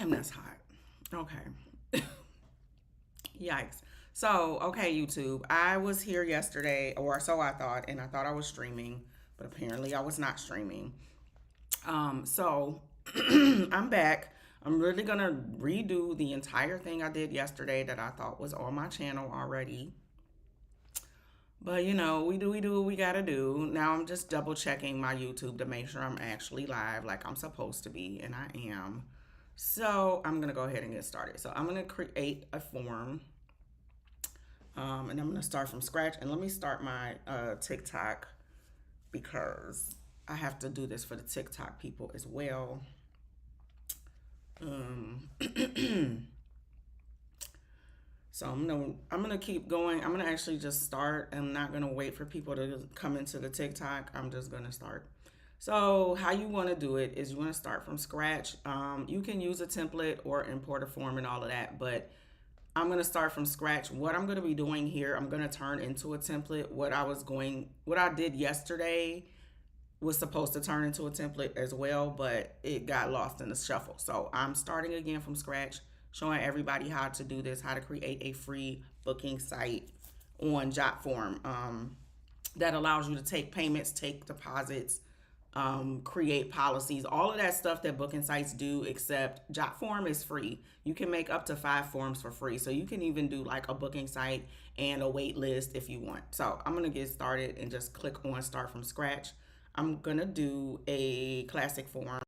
Damn, that's hot. Okay. Yikes. So, okay, YouTube. I was here yesterday, or so I thought, and I thought I was streaming, but apparently I was not streaming. So I'm back. I'm really gonna redo the entire thing I did yesterday that I thought was on my channel already. But we do what we gotta do. Now I'm just double checking my YouTube to make sure I'm actually live like I'm supposed to be, and I am. So I'm gonna go ahead and get started. So I'm gonna create a form, and I'm gonna start from scratch. And let me start my TikTok because I have to do this for the TikTok people as well. Um, So I'm gonna keep going. I'm gonna actually just start. I'm not gonna wait for people to come into the TikTok. I'm just gonna start. So how you want to do it is you want to start from scratch. You can use a template or import a form and all of that, but I'm gonna start from scratch. What I'm gonna be doing here, I'm gonna turn into a template. What I did yesterday was supposed to turn into a template as well, but it got lost in the shuffle. So I'm starting again from scratch, showing everybody how to do this, how to create a free booking site on Jotform that allows you to take payments, take deposits, create policies, all of that stuff that booking sites do, except Jotform is free. You can make up to 5 forms for free. So you can even do like a booking site and a wait list if you want. So I'm going to get started and just click on start from scratch. I'm going to do a classic form.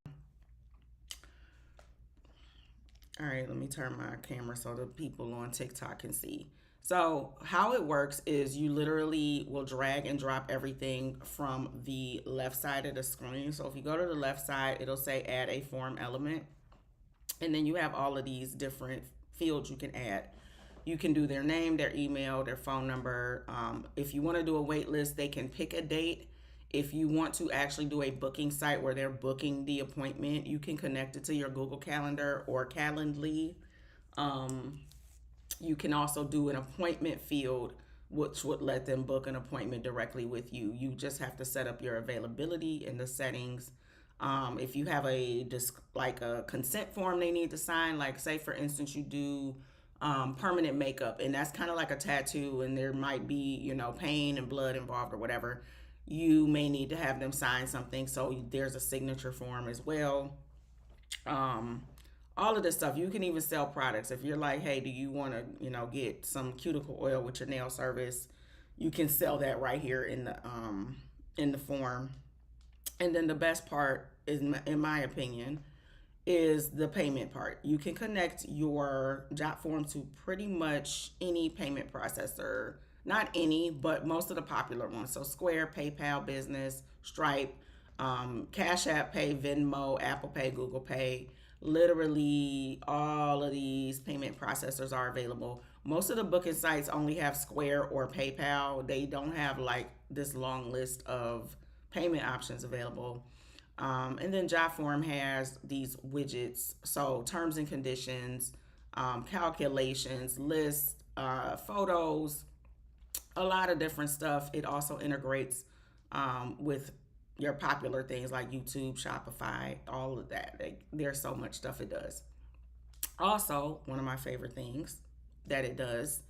All right, let me turn my camera so the people on TikTok can see. So how it works is you literally will drag and drop everything from the left side of the screen. So if you go to the left side, it'll say add a form element. And then you have all of these different fields you can add. You can do their name, their email, their phone number. If you want to do a wait list, they can pick a date. If you want to actually do a booking site where they're booking the appointment, you can connect it to your Google Calendar or Calendly. Um, you can also do an appointment field, which would let them book an appointment directly with you. You just have to set up your availability in the settings. If you have like a consent form they need to sign, like say for instance you do permanent makeup, and that's kind of like a tattoo, and there might be pain and blood involved or whatever. You may need to have them sign something, so there's a signature form as well. Um, all of this stuff. You can even sell products. If you're like, hey, do you want to, get some cuticle oil with your nail service? You can sell that right here in the form. And then the best part is, in my opinion, is the payment part. You can connect your job form to pretty much any payment processor. Not any, but most of the popular ones. So Square, PayPal, Business, Stripe, Cash App Pay, Venmo, Apple Pay, Google Pay. Literally all of these payment processors are available. Most of the booking sites only have Square or PayPal. They don't have like this long list of payment options available. And then Jotform has these widgets, so terms and conditions, calculations, lists, photos, a lot of different stuff. It also integrates with your popular things like YouTube, Shopify, all of that. There's so much stuff it does. Also, one of my favorite things that it does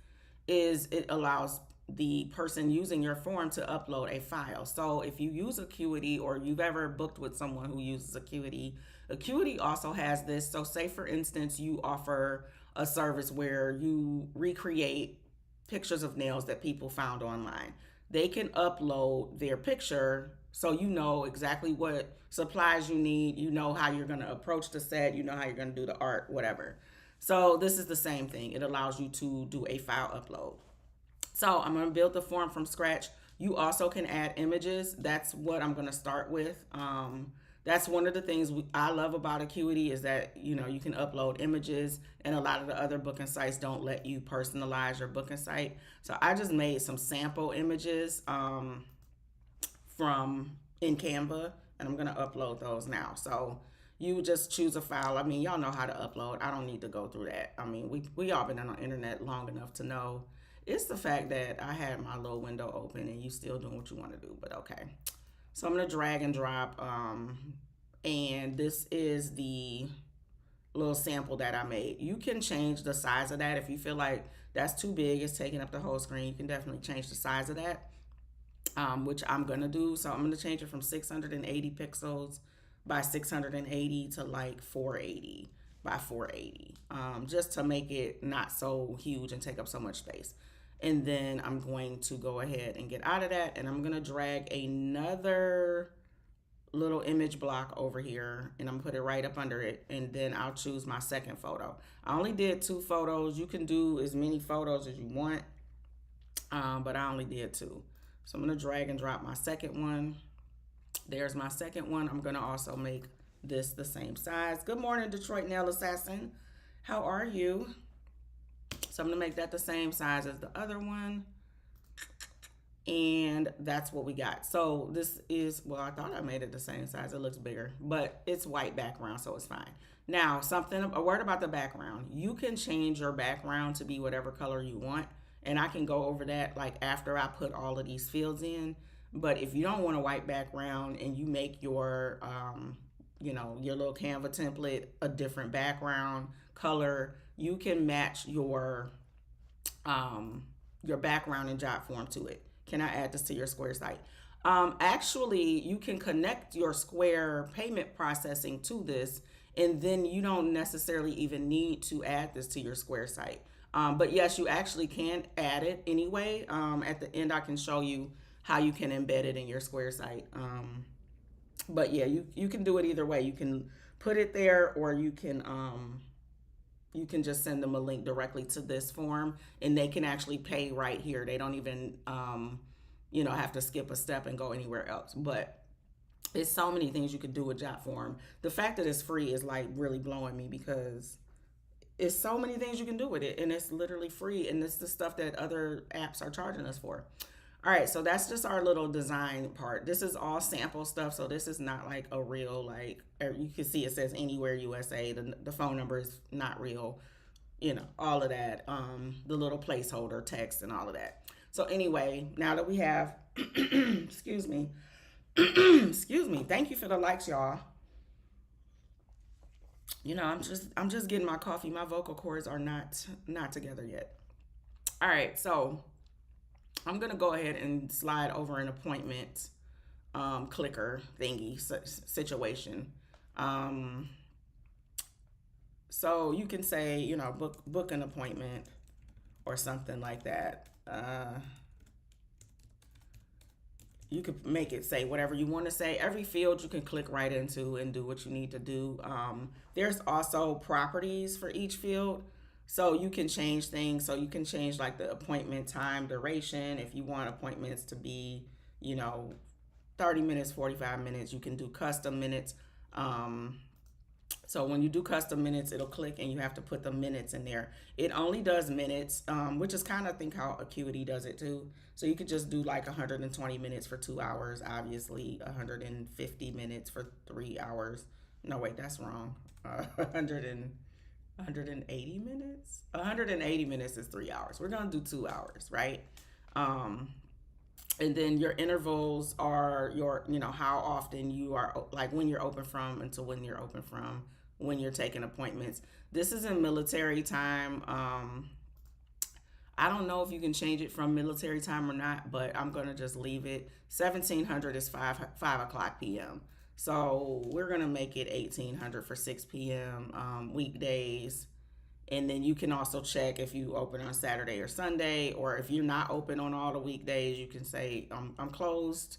is it allows the person using your form to upload a file. So if you use Acuity or you've ever booked with someone who uses Acuity, Acuity also has this. So say for instance, you offer a service where you recreate pictures of nails that people found online. They can upload their picture so you know exactly what supplies you need, you know how you're going to approach the set, you know how you're going to do the art, whatever. So this is the same thing. It allows you to do a file upload. So I'm going to build the form from scratch. You also can add images. That's what I'm going to start with. That's one of the things I love about Acuity is that, you can upload images, and a lot of the other booking sites don't let you personalize your booking site. So I just made some sample images from in Canva, and I'm going to upload those now. So you just choose a file. I mean, y'all know how to upload. I don't need to go through that. I mean, we all been on the internet long enough to know. It's the fact that I had my little window open and you still doing what you want to do, but okay. So I'm going to drag and drop, and this is the little sample that I made. You can change the size of that if you feel like that's too big, it's taking up the whole screen. You can definitely change the size of that, which I'm gonna do. So I'm gonna change it from 680 pixels by 680 to like 480 by 480, just to make it not so huge and take up so much space. And then I'm going to go ahead and get out of that, and I'm gonna drag another little image block over here, and I'm gonna put it right up under it, and then I'll choose my second photo. I only did 2 photos. You can do as many photos as you want, but I only did 2. So I'm gonna drag and drop my second one. There's my second one. I'm gonna also make this the same size. Good morning, Detroit Nail Assassin. How are you? So I'm gonna make that the same size as the other one. And that's what we got. So this is, well, I thought I made it the same size. It looks bigger, but it's white background, so it's fine. Now, a word about the background. You can change your background to be whatever color you want, and I can go over that like after I put all of these fields in. But if you don't want a white background and you make your, your little Canva template a different background color, you can match your background in Jotform to it. Can I add this to your Square site? Actually, you can connect your Square payment processing to this, and then you don't necessarily even need to add this to your Square site. But yes, you actually can add it anyway. At the end, I can show you how you can embed it in your Square site. But yeah, you can do it either way. You can put it there, or you can just send them a link directly to this form, and they can actually pay right here. They don't even, have to skip a step and go anywhere else. But it's so many things you could do with Jotform. The fact that it's free is like really blowing me, because it's so many things you can do with it, and it's literally free, and it's the stuff that other apps are charging us for. All right, so that's just our little design part. This is all sample stuff, so this is not like a real, you can see it says anywhere USA. The phone number is not real, all of that, the little placeholder text and all of that. So anyway, now that we have, excuse me, excuse me, thank you for the likes, y'all. I'm just getting my coffee. My vocal cords are not together yet. All right, so I'm gonna go ahead and slide over an appointment clicker thingy situation. So you can say, book an appointment or something like that. You could make it say whatever you want to say. Every field you can click right into and do what you need to do. There's also properties for each field. So you can change things. So you can change like the appointment time duration. If you want appointments to be, 30 minutes, 45 minutes, you can do custom minutes. So when you do custom minutes, it'll click and you have to put the minutes in there. It only does minutes, which is kind of, I think, how Acuity does it too. So you could just do like 120 minutes for 2 hours, obviously 150 minutes for 3 hours. No, wait, that's wrong. 180 minutes? 180 minutes is 3 hours. We're going to do 2 hours, right? And then your intervals are how often you are, like when you're open from until when you're open from, when you're taking appointments. This is in military time. I don't know if you can change it from military time or not, but I'm going to just leave it. 1700 is 5 o'clock p.m. So we're going to make it 1800 for 6 p.m. Weekdays. And then you can also check if you open on Saturday or Sunday, or if you're not open on all the weekdays, you can say I'm closed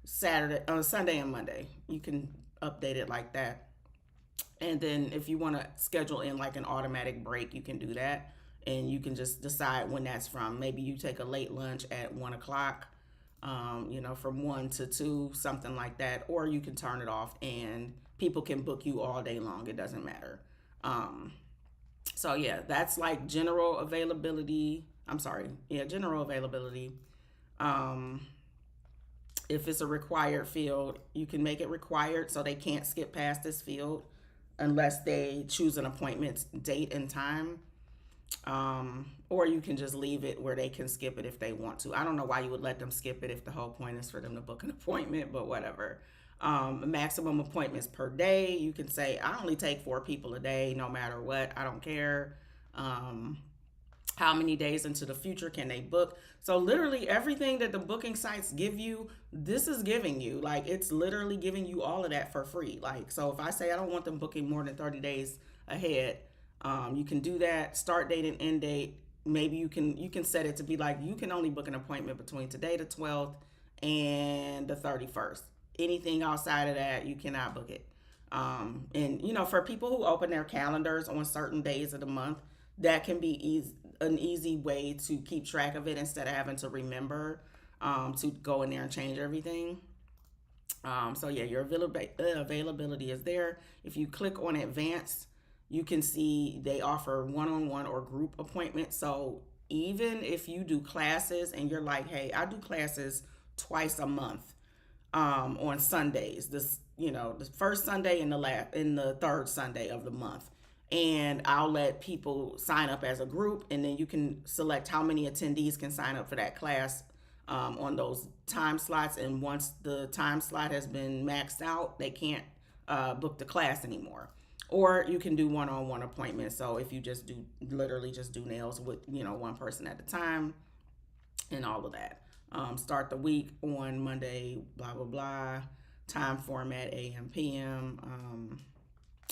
Sunday and Monday. You can update it like that. And then if you want to schedule in like an automatic break, you can do that. And you can just decide when that's from. Maybe you take a late lunch at 1 o'clock, from 1 to 2, something like that. Or you can turn it off and people can book you all day long. It doesn't matter. So yeah, that's like general availability. General availability. If it's a required field, you can make it required so they can't skip past this field unless they choose an appointment date and time. Or you can just leave it where they can skip it if they want to. I don't know why you would let them skip it if the whole point is for them to book an appointment, but whatever. Maximum appointments per day. You can say, I only take 4 people a day, no matter what. I don't care. Um, how many days into the future can they book? So literally everything that the booking sites give you, this is giving you. Like, it's literally giving you all of that for free. Like, so if I say I don't want them booking more than 30 days ahead, you can do that. Start date and end date. Maybe you can set it to be like, you can only book an appointment between today the 12th and the 31st. Anything outside of that, you cannot book it. And for people who open their calendars on certain days of the month, that can be an easy way to keep track of it instead of having to remember to go in there and change everything. So yeah, your availability is there. If you click on advanced, you can see they offer one-on-one or group appointments. So even if you do classes and you're like, hey, I do classes twice a month, on Sundays. The first Sunday and the third Sunday of the month. And I'll let people sign up as a group, and then you can select how many attendees can sign up for that class on those time slots. And once the time slot has been maxed out, they can't book the class anymore. Or you can do one-on-one appointments. So if you just do literally just do nails with one person at a time, and all of that. Start the week on Monday, blah, blah, blah. Time format, AM, PM.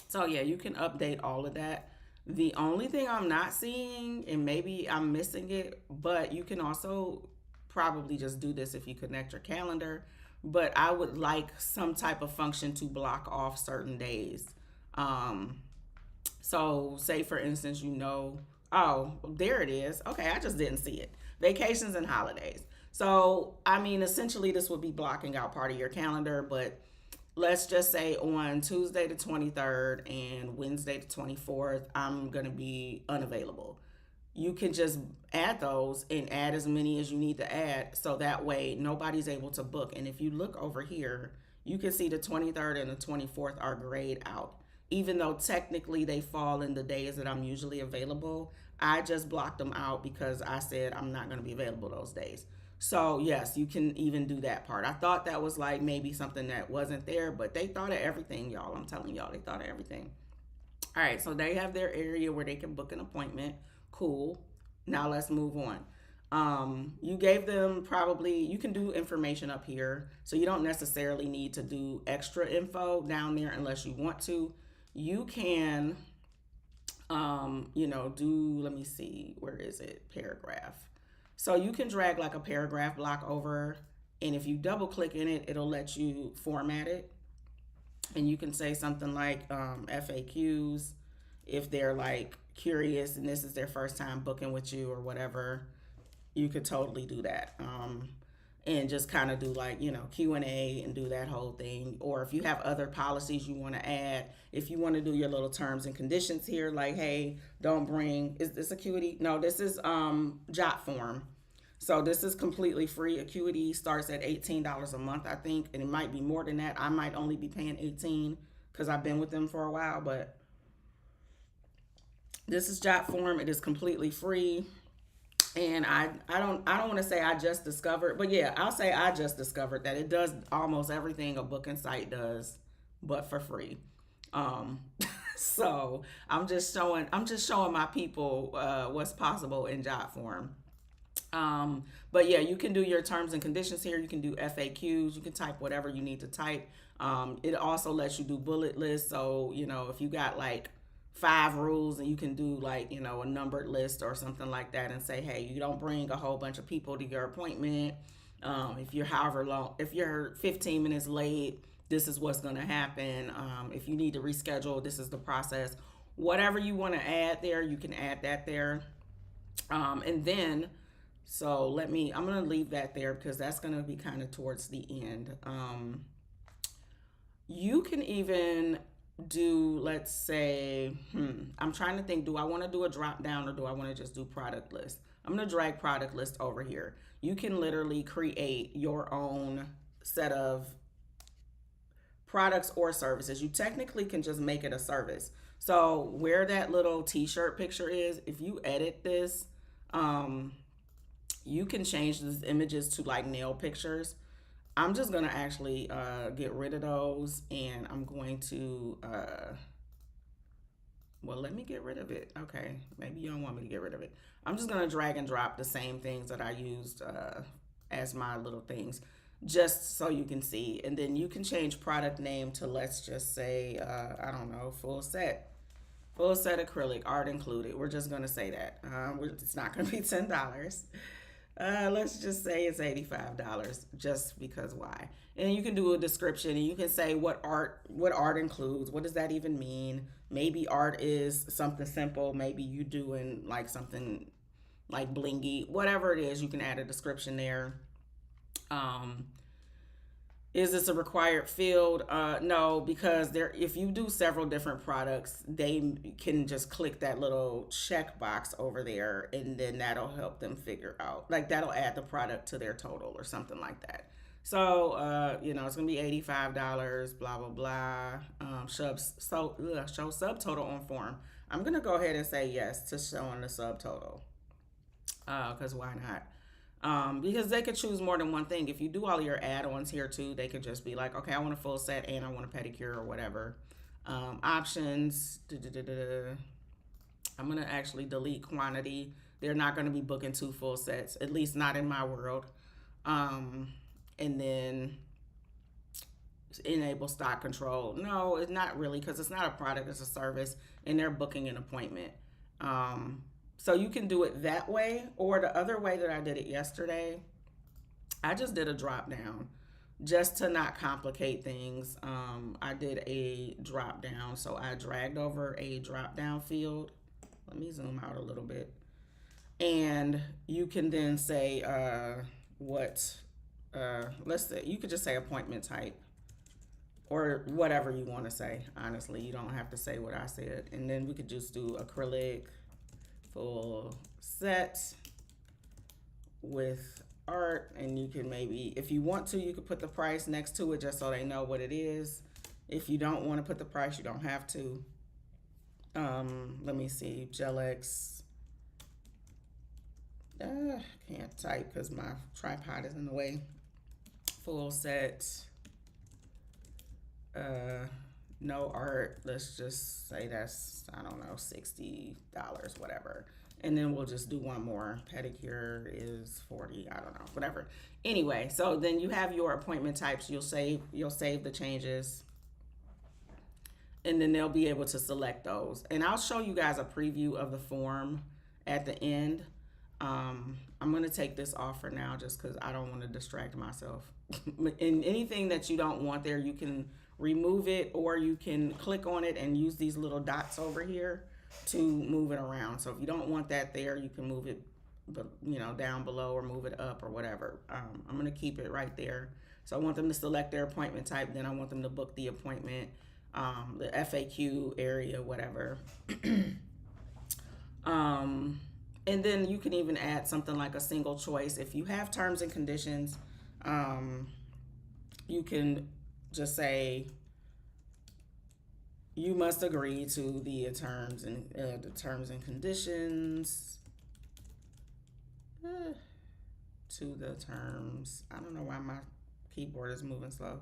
So, yeah, you can update all of that. The only thing I'm not seeing, and maybe I'm missing it, but you can also probably just do this if you connect your calendar. But I would like some type of function to block off certain days. Um, so, say for instance, oh, there it is. Okay, I just didn't see it. Vacations and holidays. So, I mean, essentially, this would be blocking out part of your calendar, but let's just say on Tuesday the 23rd and Wednesday the 24th, I'm going to be unavailable. You can just add those and add as many as you need to add so that way nobody's able to book. And if you look over here, you can see the 23rd and the 24th are grayed out. Even though technically they fall in the days that I'm usually available, I just blocked them out because I said I'm not going to be available those days. So, yes, you can even do that part. I thought that was like maybe something that wasn't there, but they thought of everything, y'all. I'm telling y'all, they thought of everything. All right, so they have their area where they can book an appointment. Cool. Now let's move on. You gave them you can do information up here, so you don't necessarily need to do extra info down there unless you want to. You can, let me see, where is it? Paragraph. So you can drag like a paragraph block over, and if you double click in it, it'll let you format it. And you can say something like FAQs if they're like curious and this is their first time booking with you or whatever. You could totally do that. And just kind of do like Q&A and do that whole thing. Or if you have other policies you want to add, if you want to do your little terms and conditions here, like, hey, don't bring, is this Acuity? No, this is Jot Form. So this is completely free. Acuity starts at $18 a month, I think, and it might be more than that. I might only be paying 18 because I've been with them for a while, but this is Jot Form. It is completely free. And I don't want to say I just discovered, but yeah, I'll say I just discovered that it does almost everything a booking site does, but for free. Um, so I'm just showing my people what's possible in Jot Form. But yeah, you can do your terms and conditions here. You can do FAQs. You can type whatever you need to type. It also lets you do bullet lists. So if you got like 5 rules, and you can do like a numbered list or something like that and say, hey, you don't bring a whole bunch of people to your appointment. If you're 15 minutes late, this is what's going to happen. If you need to reschedule, this is the process. Whatever you want to add there, you can add that there. And then I'm going to leave that there because that's going to be kind of towards the end. You can even do, let's say, I'm trying to think, do I want to do a drop down or do I want to just do product list? I'm going to drag product list over here. You can literally create your own set of products or services. You technically can just make it a service. So where that little t-shirt picture is, if you edit this, you can change these images to like nail pictures. I'm just gonna actually get rid of those, and I'm going to well, let me get rid of it. Okay, maybe you don't want me to get rid of it. I'm just gonna drag and drop the same things that I used as my little things, just so you can see. And then you can change product name to, let's just say, I don't know, full set acrylic, art included. We're just gonna say that. It's not gonna be $10. Let's just say it's $85, just because why? And you can do a description, and you can say what art includes. What does that even mean? Maybe art is something simple. Maybe you doing like something like blingy, whatever it is. You can add a description there. Um, is this a required field? No, because if you do several different products, they can just click that little check box over there, and then that'll help them figure out, like that'll add the product to their total or something like that. So, it's gonna be $85. Blah blah blah. Show subtotal on form. I'm gonna go ahead and say yes to showing the subtotal. Because why not? Because they could choose more than one thing. If you do all your add-ons here too, they could just be like, okay, I want a full set and I want a pedicure or whatever. Options. I'm gonna actually delete quantity. They're not gonna be booking 2 full sets, at least not in my world. And then enable stock control. No, it's not really, because it's not a product, it's a service, and they're booking an appointment. So you can do it that way, or the other way that I did it yesterday. I just did a drop down just to not complicate things. I did a drop down, so I dragged over a drop down field. Let me zoom out a little bit. And you can then say let's say, you could just say appointment type or whatever you want to say. Honestly, you don't have to say what I said. And then we could just do acrylic full set with art, and you can maybe, if you want to, you could put the price next to it just so they know what it is. If you don't want to put the price, you don't have to. Let me see, Gel-X. Can't type because my tripod is in the way. Full set. No art. Let's just say that's, I don't know, $60, whatever. And then we'll just do one more. Pedicure is 40, I don't know, whatever. Anyway, so then you have your appointment types. You'll save the changes, and then they'll be able to select those. And I'll show you guys a preview of the form at the end. I'm going to take this off for now just because I don't want to distract myself. And anything that you don't want there, you can remove it, or you can click on it and use these little dots over here to move it around. So if you don't want that there, you can move it, down below, or move it up or whatever. I'm going to keep it right there. So I want them to select their appointment type. Then I want them to book the appointment, the FAQ area, whatever. And then you can even add something like a single choice. If you have terms and conditions, you can just say, you must agree to the terms and conditions. To the terms. I don't know why my keyboard is moving slow.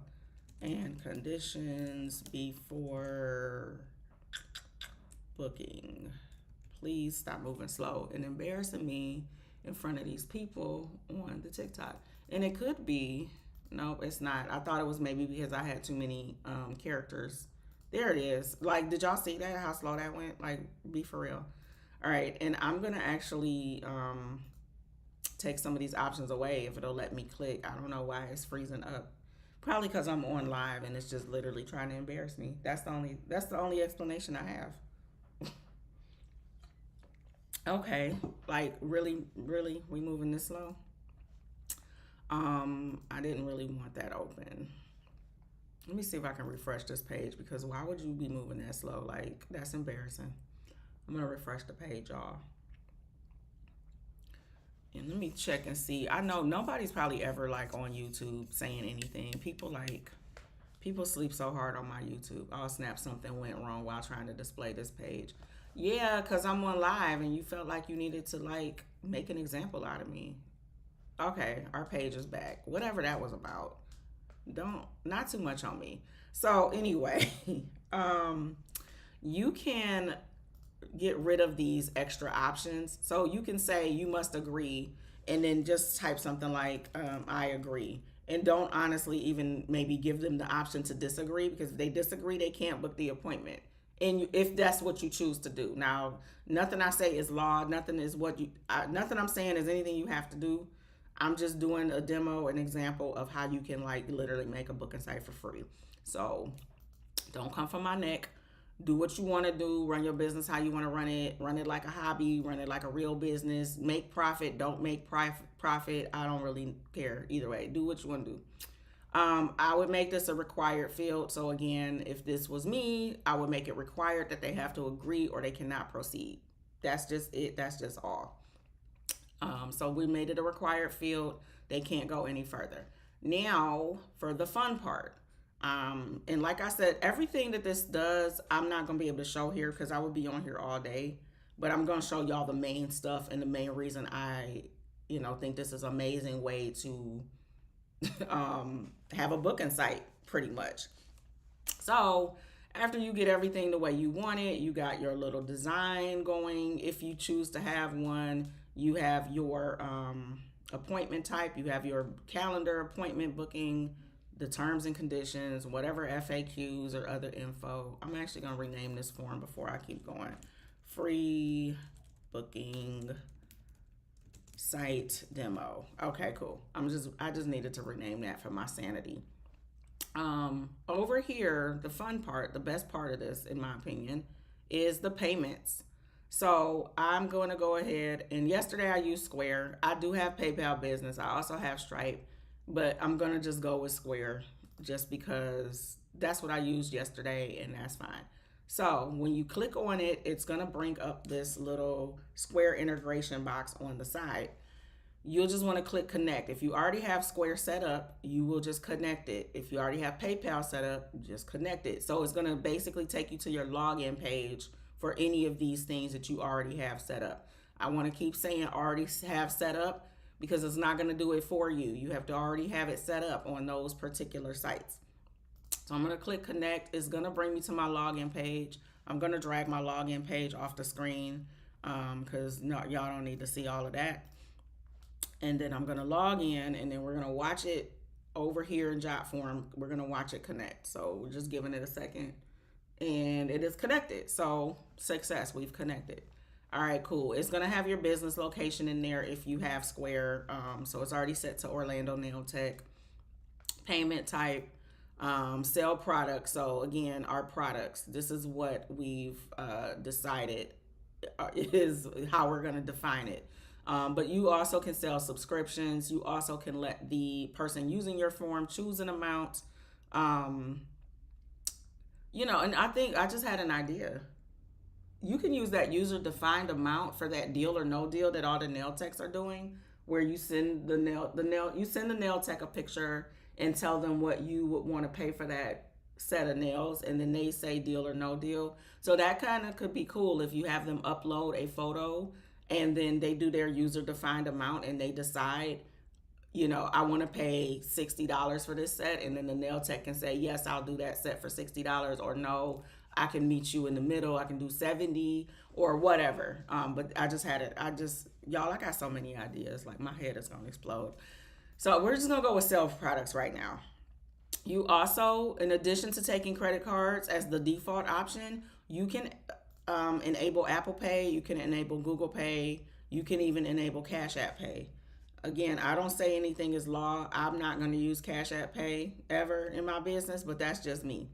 And conditions before booking. Please stop moving slow and embarrassing me in front of these people on the TikTok. And it could be, nope, it's not. I thought it was maybe because I had too many characters. There it is. Like, did y'all see that? How slow that went? Like, be for real. All right, and I'm gonna actually take some of these options away if it'll let me click. I don't know why it's freezing up. Probably because I'm on live and it's just literally trying to embarrass me. That's the only explanation I have. Okay, like really, we moving this slow? I didn't really want that open. Let me see if I can refresh this page, because why would you be moving that slow? Like, that's embarrassing. I'm gonna refresh the page, y'all. And let me check and see. I know nobody's probably ever like on YouTube saying anything. People sleep so hard on my YouTube. Oh snap, something went wrong while trying to display this page. Yeah, because I'm on live and you felt like you needed to like make an example out of me. Okay, our page is back. Whatever that was about. Don't, not too much on me. So anyway, um, you can get rid of these extra options. So you can say you must agree and then just type something like I agree. And don't honestly even maybe give them the option to disagree, because if they disagree, they can't book the appointment. And if that's what you choose to do. Now, nothing I say is law. Nothing is nothing I'm saying is anything you have to do. I'm just doing a demo, an example of how you can like literally make a booking site for free. So don't come for my neck. Do what you want to do. Run your business how you want to run it. Run it like a hobby. Run it like a real business. Make profit. Don't make profit. I don't really care either way. Do what you want to do. I would make this a required field. So again, if this was me, I would make it required that they have to agree or they cannot proceed. That's just it. That's just all. So we made it a required field. They can't go any further. Now for the fun part. And like I said, everything that this does, I'm not going to be able to show here because I would be on here all day. But I'm going to show y'all the main stuff and the main reason I, think this is an amazing way to have a booking site pretty much. So after you get everything the way you want it, you got your little design going. If you choose to have one, you have your appointment type, you have your calendar appointment booking, the terms and conditions, whatever FAQs or other info. I'm actually going to rename this form before I keep going. Free booking site demo. Okay, cool. I just needed to rename that for my sanity. Over here, the fun part, the best part of this, in my opinion, is the payments. So I'm going to go ahead, and yesterday I used Square. I do have PayPal Business. I also have Stripe, but I'm going to just go with Square just because that's what I used yesterday, and that's fine. So when you click on it, it's going to bring up this little Square integration box on the side. You'll just want to click connect. If you already have Square set up, you will just connect it. If you already have PayPal set up, just connect it. So it's going to basically take you to your login page for any of these things that you already have set up. I want to keep saying already have set up because it's not going to do it for you. You have to already have it set up on those particular sites. So I'm going to click connect. It's going to bring me to my login page. I'm going to drag my login page off the screen because y'all don't need to see all of that. And then I'm going to log in, and then we're going to watch it over here in Jotform. We're going to watch it connect. So we're just giving it a second, and it is connected. So success, we've connected. All right, cool. It's going to have your business location in there if you have Square. So it's already set to Orlando Nail Tech. Payment type, sell products. So again, our products. This is what we've decided is how we're going to define it. But you also can sell subscriptions. You also can let the person using your form choose an amount. And I think I just had an idea. You can use that user defined amount for that deal or no deal that all the nail techs are doing, where you send the nail tech a picture and tell them what you would want to pay for that set of nails, and then they say deal or no deal. So that kind of could be cool if you have them upload a photo and then they do their user defined amount and they decide, I want to pay $60 for this set. And then the nail tech can say, yes, I'll do that set for $60, or no, I can meet you in the middle. I can do 70 or whatever. But I just had it. Y'all, I got so many ideas. Like my head is going to explode. So we're just going to go with self products right now. You also, in addition to taking credit cards as the default option, you can enable Apple Pay, you can enable Google Pay, you can even enable Cash App Pay. Again, I don't say anything is law. I'm not going to use Cash App Pay ever in my business, but that's just me.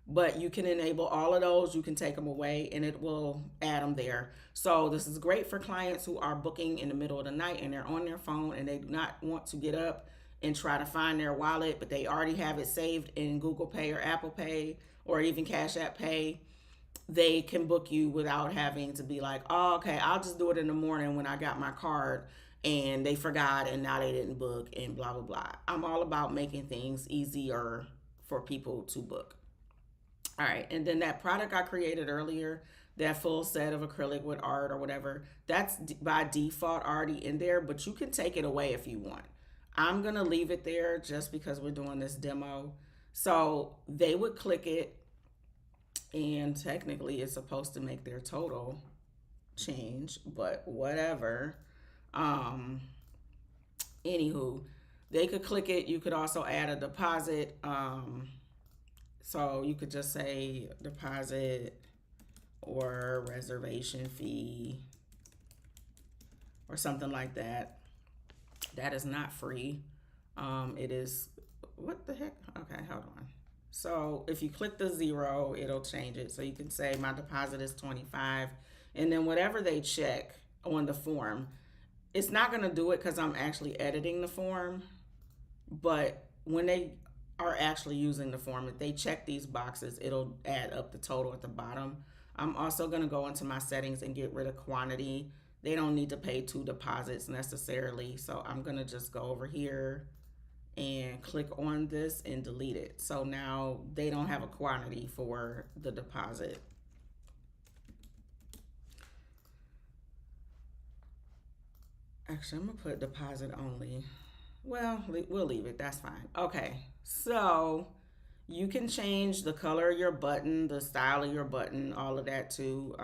But you can enable all of those. You can take them away and it will add them there. So this is great for clients who are booking in the middle of the night and they're on their phone and they do not want to get up and try to find their wallet, but they already have it saved in Google Pay or Apple Pay or even Cash App Pay. They can book you without having to be like, oh, okay, I'll just do it in the morning when I got my card and they forgot and now they didn't book and blah, blah, blah. I'm all about making things easier for people to book. All right, and then that product I created earlier, that full set of acrylic with art or whatever, that's by default already in there, but you can take it away if you want. I'm going to leave it there just because we're doing this demo. So they would click it, and technically it's supposed to make their total change, but whatever. Um, Anywho, they could click it. You could also add a deposit. So you could just say deposit or reservation fee or something like that. That is not free. It is, what the heck? Okay, hold on. So if you click the zero, it'll change it. So you can say my deposit is 25, and then whatever they check on the form, it's not going to do it because I'm actually editing the form. But when they are actually using the form, if they check these boxes, it'll add up the total at the bottom. I'm also going to go into my settings and get rid of quantity. They don't need to pay 2 deposits necessarily. So I'm going to just go over here and click on this and delete it. So now they don't have a quantity for the deposit. Actually, I'm going to put deposit only. Well, we'll leave it. That's fine. Okay. So you can change the color of your button, the style of your button, all of that too.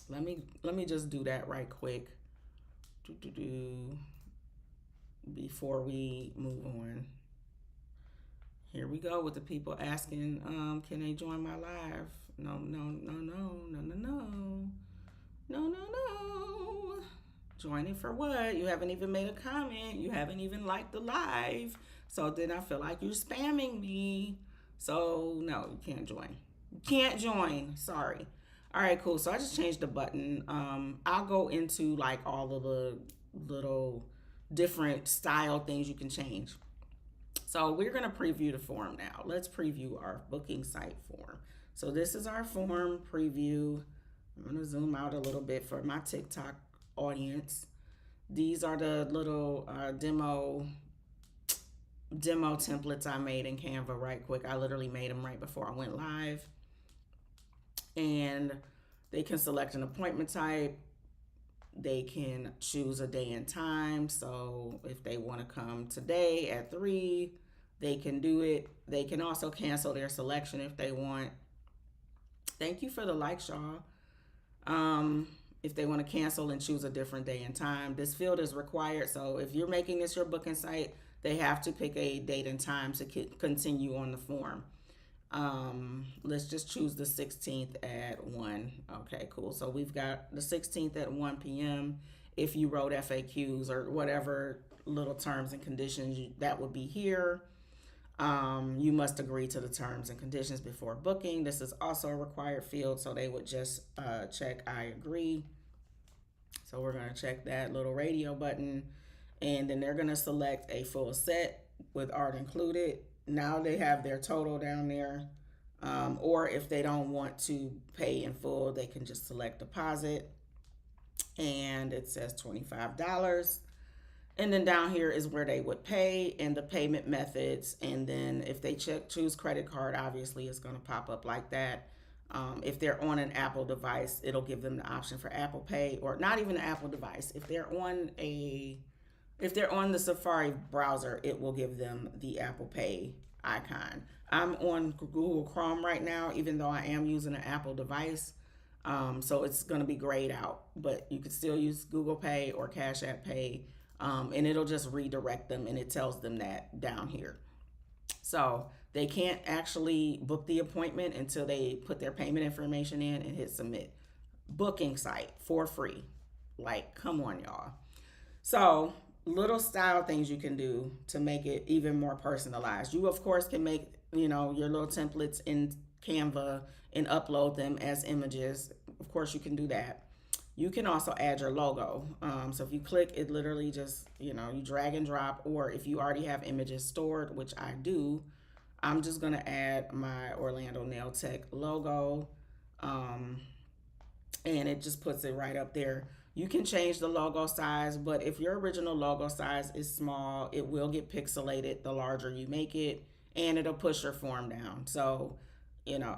Let me just do that right quick. Before we move on. Here we go with the people asking, can they join my live? No, no, no, no, no, no, no. No, no, no. Joining for what? You haven't even made a comment. You haven't even liked the live. So then I feel like you're spamming me. So no, you can't join. You can't join. Sorry. All right, cool. So I just changed the button. I'll go into like all of the little different style things you can change. So we're going to preview the form now. Let's preview our booking site form. So this is our form preview. I'm going to zoom out a little bit for my TikTok audience. These are the little demo templates I made in Canva right quick. I literally made them right before I went live. And they can select an appointment type. They can choose a day and time. So if they want to come today at 3, they can do it. They can also cancel their selection if they want. Thank you for the likes, y'all. If they want to cancel and choose a different day and time, this field is required. So if you're making this your booking site, they have to pick a date and time to continue on the form. Let's just choose the 16th at 1. Okay, cool. So we've got the 16th at 1 p.m. If you wrote FAQs or whatever little terms and conditions, that would be here. You must agree to the terms and conditions before booking. This is also a required field, so they would just check I agree. So we're going to check that little radio button, and then they're going to select a full set with art included. Now they have their total down there. Or if they don't want to pay in full, they can just select deposit, and it says $25. And then down here is where they would pay and the payment methods. And then if they choose credit card, obviously it's going to pop up like that. If they're on an Apple device, it'll give them the option for Apple Pay, or not even an Apple device. If they're on the Safari browser, it will give them the Apple Pay icon. I'm on Google Chrome right now, even though I am using an Apple device. So it's going to be grayed out, but you can still use Google Pay or Cash App Pay. And it'll just redirect them, and it tells them that down here. So they can't actually book the appointment until they put their payment information in and hit submit. Booking site for free. Like, come on, y'all. So little style things you can do to make it even more personalized. You, of course, can make, your little templates in Canva and upload them as images. Of course, you can do that. You can also add your logo. So if you click, it literally just, you drag and drop. Or if you already have images stored, which I do, I'm just going to add my Orlando Nail Tech logo. And it just puts it right up there. You can change the logo size, but if your original logo size is small, it will get pixelated the larger you make it, and it'll push your form down. So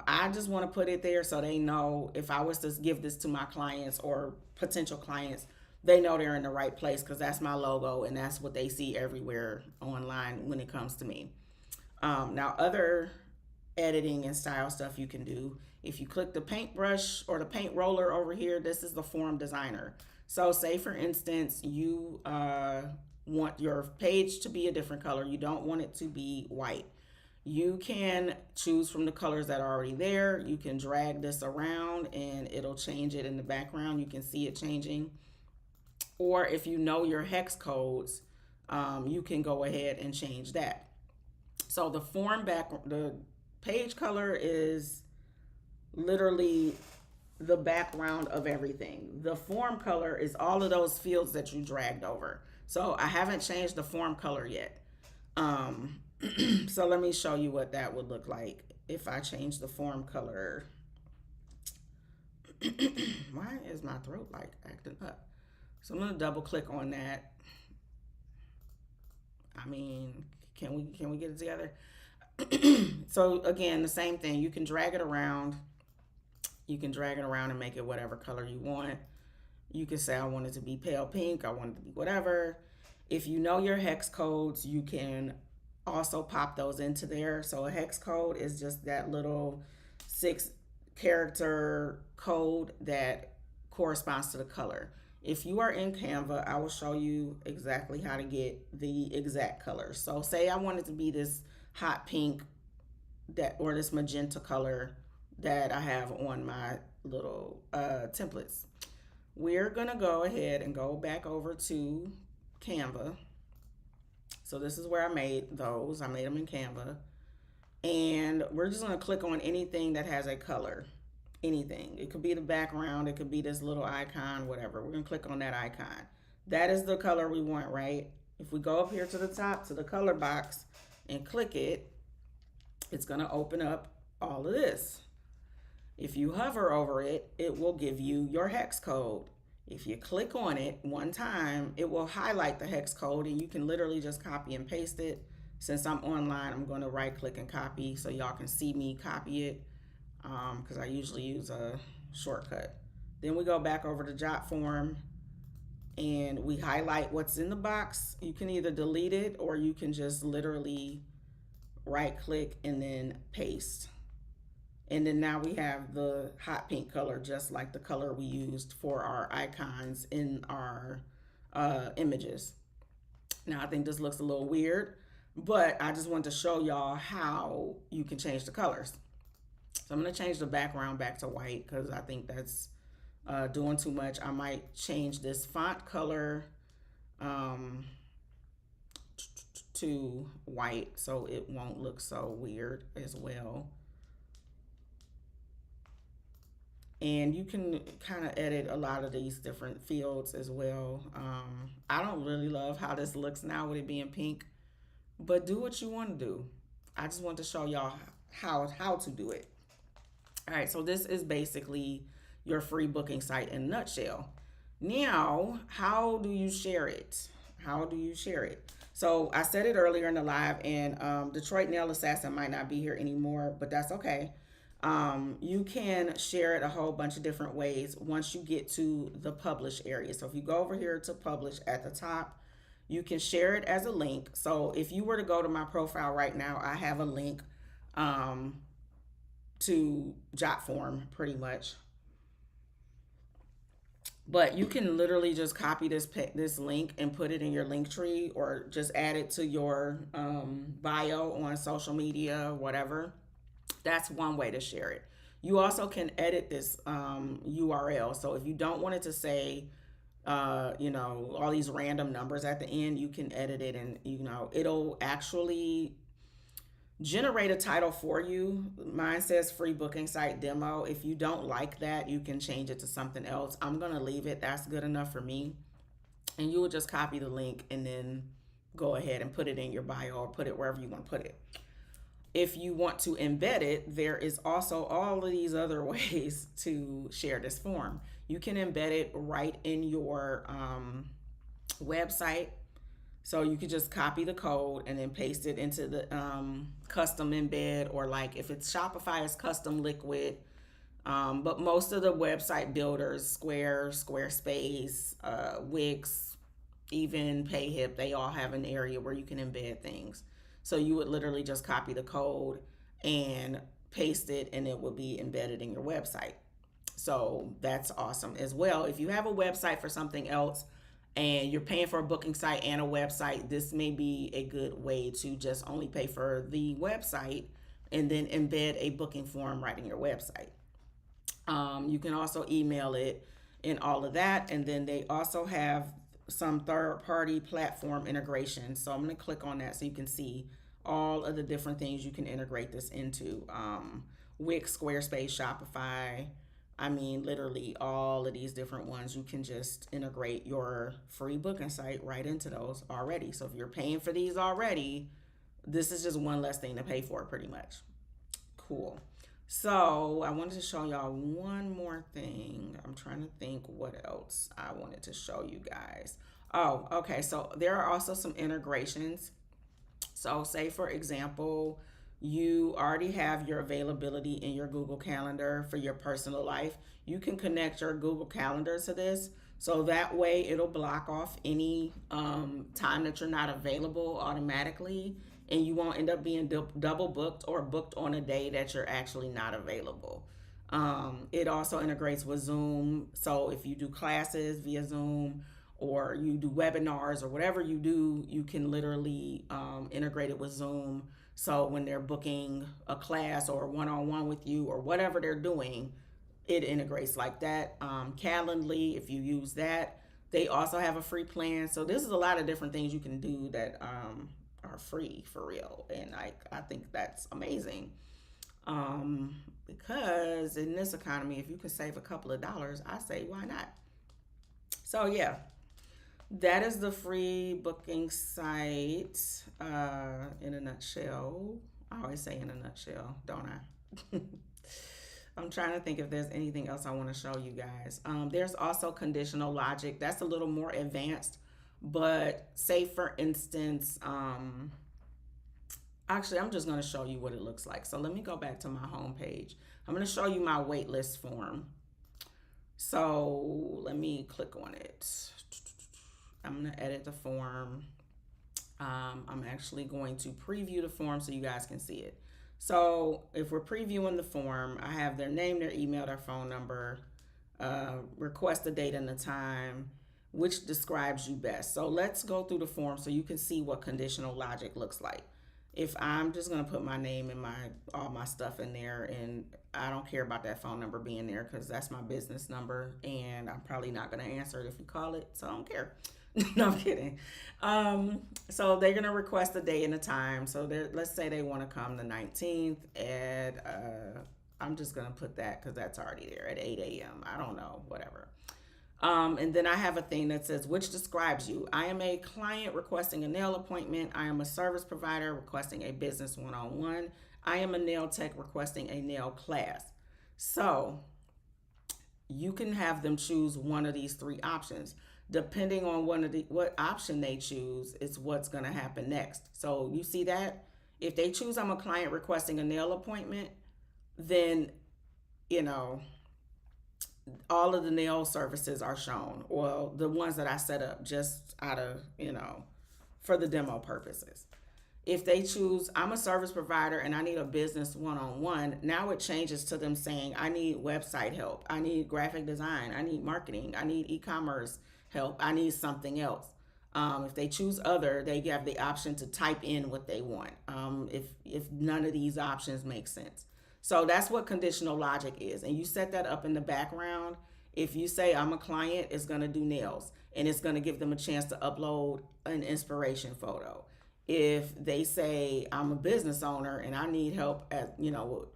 I just want to put it there so they know if I was to give this to my clients or potential clients, they know they're in the right place because that's my logo and that's what they see everywhere online when it comes to me. Now, other editing and style stuff you can do. If you click the paintbrush or the paint roller over here, this is the form designer. So say for instance, you want your page to be a different color. You don't want it to be white. You can choose from the colors that are already there. You can drag this around and it'll change it in the background. You can see it changing. Or if you know your hex codes, you can go ahead and change that. So the page color is literally the background of everything. The form color is all of those fields that you dragged over. So I haven't changed the form color yet. So let me show you what that would look like if I change the form color. Why is my throat like acting up? So I'm gonna double click on that. I mean, can we get it together? So again, the same thing. You can drag it around. You can drag it around and make it whatever color you want. You can say I want it to be pale pink. I want it to be whatever. If you know your hex codes, you can also pop those into there. So a hex code is just that little 6-character code that corresponds to the color. If you are in Canva, I will show you exactly how to get the exact color. So say I want it to be this hot pink or this magenta color that I have on my little templates. We're gonna go ahead and go back over to Canva. So this is where I made those. I made them in Canva. And we're just gonna click on anything that has a color. Anything. It could be the background, it could be this little icon, whatever. We're gonna click on that icon. That is the color we want, right? If we go up here to the top to the color box and click it, it's gonna open up all of this. If you hover over it, it will give you your hex code. If you click on it one time, it will highlight the hex code and you can literally just copy and paste it. Since I'm online, I'm gonna right click and copy so y'all can see me copy it because I usually use a shortcut. Then we go back over to jot form and we highlight what's in the box. You can either delete it or you can just literally right click and then paste. And then now we have the hot pink color, just like the color we used for our icons in our images. Now I think this looks a little weird, but I just want to show y'all how you can change the colors. So I'm gonna change the background back to white because I think that's doing too much. I might change this font color to white so it won't look so weird as well. And you can kind of edit a lot of these different fields as well. I don't really love how this looks now with it being pink, but do what you want to do. I just want to show y'all how to do it. All right, so this is basically your free booking site in a nutshell. Now, how do you share it? How do you share it? So I said it earlier in the live, and Detroit Nail Assassin might not be here anymore, but that's okay. You can share it a whole bunch of different ways once you get to the publish area. So if you go over here to publish at the top, you can share it as a link. So if you were to go to my profile right now, I have a link to Jotform pretty much. But you can literally just copy this link and put it in your link tree or just add it to your bio on social media, whatever. That's one way to share it. You also can edit this URL. So if you don't want it to say, all these random numbers at the end, you can edit it and, it'll actually generate a title for you. Mine says free booking site demo. If you don't like that, you can change it to something else. I'm going to leave it. That's good enough for me. And you will just copy the link and then go ahead and put it in your bio or put it wherever you want to put it. If you want to embed it, there is also all of these other ways to share this form. You can embed it right in your website. So you could just copy the code and then paste it into the custom embed, or like if it's Shopify, it's custom liquid. But most of the website builders, Square, Squarespace, Wix, even PayHip, they all have an area where you can embed things. So you would literally just copy the code and paste it, and it would be embedded in your website. So that's awesome as well. If you have a website for something else and you're paying for a booking site and a website, this may be a good way to just only pay for the website and then embed a booking form right in your website. You can also email it and all of that. And then they also have some third party platform integration. So I'm going to click on that so you can see all of the different things you can integrate this into. Wix, Squarespace, Shopify. I mean, literally all of these different ones, you can just integrate your free booking site right into those already. So if you're paying for these already, this is just one less thing to pay for pretty much. Cool. So I wanted to show y'all one more thing. I'm trying to think what else I wanted to show you guys. Oh, okay. So there are also some integrations. So say for example, you already have your availability in your Google Calendar for your personal life. You can connect your Google Calendar to this. So that way it'll block off any time that you're not available automatically, and you won't end up being double booked or booked on a day that you're actually not available. It also integrates with Zoom. So if you do classes via Zoom or you do webinars or whatever you do, you can literally integrate it with Zoom. So when they're booking a class or one-on-one with you or whatever they're doing, it integrates like that. Calendly, if you use that, they also have a free plan. So this is a lot of different things you can do that are free for real. And I think that's amazing. Because in this economy, if you can save a couple of dollars, I say, why not? So yeah, that is the free booking site in a nutshell. I always say in a nutshell, don't I? I'm trying to think if there's anything else I want to show you guys. There's also conditional logic. That's a little more advanced, but say for instance, actually, I'm just going to show you what it looks like. So let me go back to my home page. I'm going to show you my waitlist form. So let me click on it. I'm going to edit the form. I'm actually going to preview the form so you guys can see it. So if we're previewing the form, I have their name, their email, their phone number, request the date and the time, which describes you best. So let's go through the form so you can see what conditional logic looks like. If I'm just going to put my name and all my stuff in there, and I don't care about that phone number being there because that's my business number and I'm probably not going to answer it if you call it, so I don't care. No, I'm kidding. So they're going to request a day and a time. So let's say they want to come the 19th at, I'm just going to put that because that's already there at 8 a.m. I don't know, whatever. And then I have a thing that says, which describes you. I am a client requesting a nail appointment. I am a service provider requesting a business one-on-one. I am a nail tech requesting a nail class. So you can have them choose one of these three options. Depending on what option they choose, is what's going to happen next. So you see that? If they choose I'm a client requesting a nail appointment, then, all of the nail services are shown. Well, the ones that I set up just out of, for the demo purposes. If they choose I'm a service provider and I need a business one-on-one, now it changes to them saying I need website help, I need graphic design, I need marketing, I need e-commerce help, I need something else. If they choose other, they have the option to type in what they want, if none of these options make sense. So that's what conditional logic is. And you set that up in the background. If you say I'm a client, it's going to do nails and it's going to give them a chance to upload an inspiration photo. If they say I'm a business owner and I need help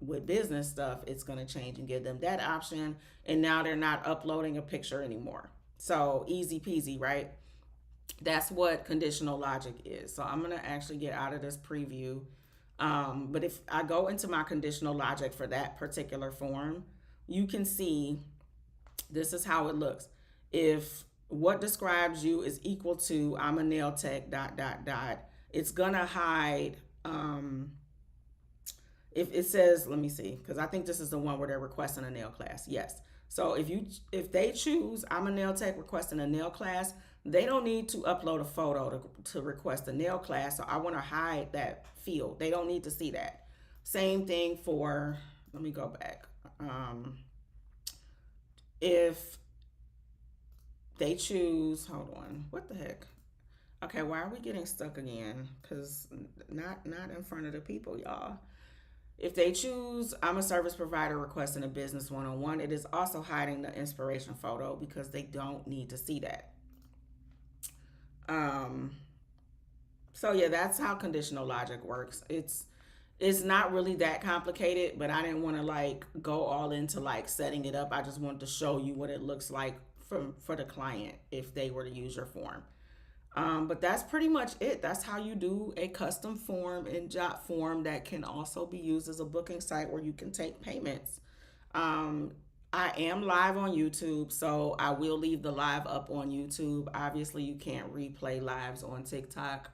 with business stuff, it's going to change and give them that option. And now they're not uploading a picture anymore. So easy peasy, right? That's what conditional logic is. So I'm going to actually get out of this preview. But if I go into my conditional logic for that particular form, you can see this is how it looks. If what describes you is equal to I'm a nail tech ... It's gonna hide If it says, let me see, because I think this is the one where they're requesting a nail class. Yes. So if they choose I'm a nail tech requesting a nail class, they don't need to upload a photo to request a nail class. So I want to hide that field. They don't need to see that. Same thing for, let me go back. If they choose, hold on, what the heck? Okay, why are we getting stuck again? Because not in front of the people, y'all. If they choose, I'm a service provider requesting a business one on one, it is also hiding the inspiration photo because they don't need to see that. Um, so yeah, that's how conditional logic works. It's not really that complicated, but I didn't want to like go all into like setting it up. I just wanted to show you what it looks like for the client if they were to use your form. But that's pretty much it. That's how you do a custom form in Jot form that can also be used as a booking site where you can take payments. Um, I am live on YouTube, so I will leave the live up on YouTube. Obviously, you can't replay lives on TikTok.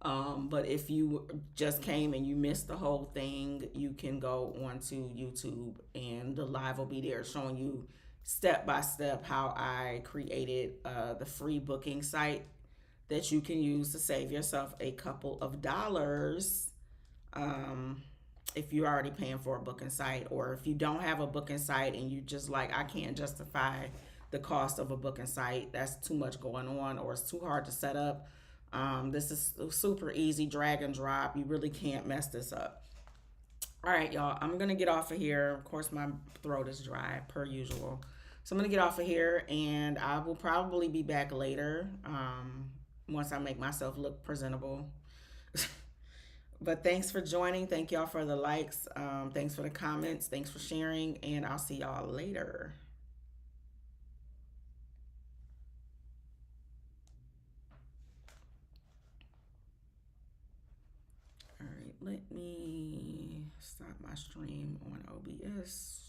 But if you just came and you missed the whole thing, you can go onto YouTube and the live will be there showing you step by step how I created the free booking site that you can use to save yourself a couple of dollars um, if you're already paying for a booking site, or if you don't have a booking site and you just like, I can't justify the cost of a booking site, that's too much going on, or it's too hard to set up. This is super easy, drag and drop. You really can't mess this up. All right, y'all, I'm gonna get off of here. Of course, my throat is dry per usual. So I'm gonna get off of here and I will probably be back later once I make myself look presentable. But thanks for joining. Thank y'all for the likes. Thanks for the comments. Thanks for sharing. And I'll see y'all later. All right, let me stop my stream on OBS.